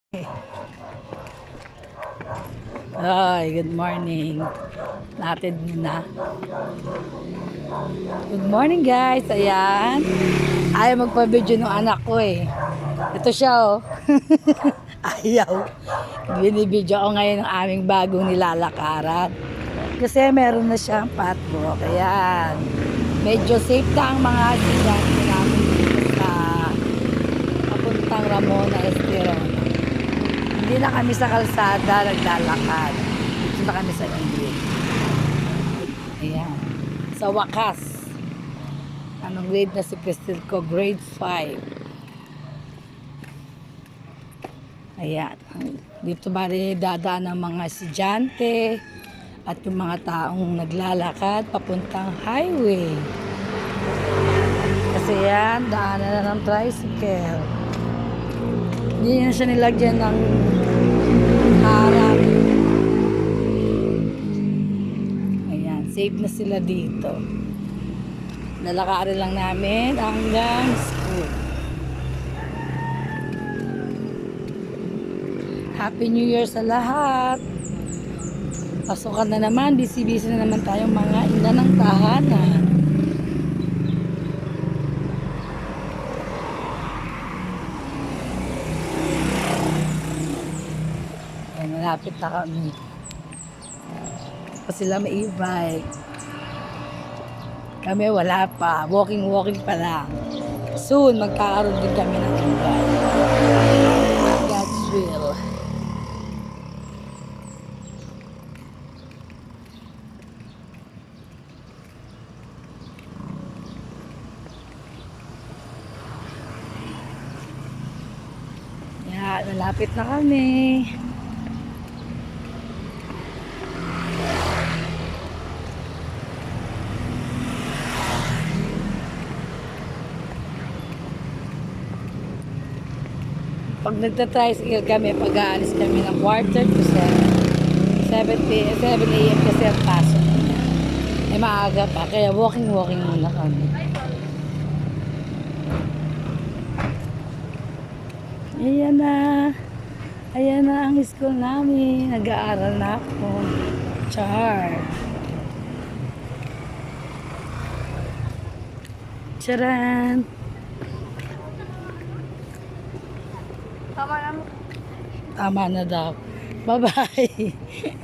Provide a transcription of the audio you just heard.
Ay, good morning. Natin muna. Good morning guys. Ayan. Ayaw magpa-video ng anak ko eh. Ito siya oh. Ayaw. Binibidyo ko ngayon ng aming bagong nilalakaran. Kasi meron na siyang patbook. Ayan. Medyo safe na ang mga estudyante namin dito sa papuntang Ramona Estirona. Hindi na kami sa kalsada naglalakad. Dito na kami sa gilid. Ayan. Sa wakas. Anong grade na si Crystal ko? Grade 5. Ayan. Dito ba rin dadaan ng mga estudyante at yung mga taong naglalakad papuntang highway. Kasi yan, daanan na ng tricycle. Hindi na siya nilagyan ng harap. Ayan, safe na sila dito. Lalakarin lang namin hanggang school. Happy New Year sa lahat. Pasukan na naman, busy-busy na naman tayong mga ina ng tahanan. Ayan, malapit na kami. Pa sila may e-bike. Kami wala pa. Walking pa lang. Soon, magkakaroon din kami ng e-bike. God's will. Yan, malapit na kami. Pag nagta-tricycle kami, pag-aalis kami ng 6:45 to 7 a.m. kasi ang pasok. Eh maaga pa, kaya walking muna kami. Ayan na. Ayan na ang school namin. Nag-aaral na ako. Char. Charan. Tama na daw. Bye-bye.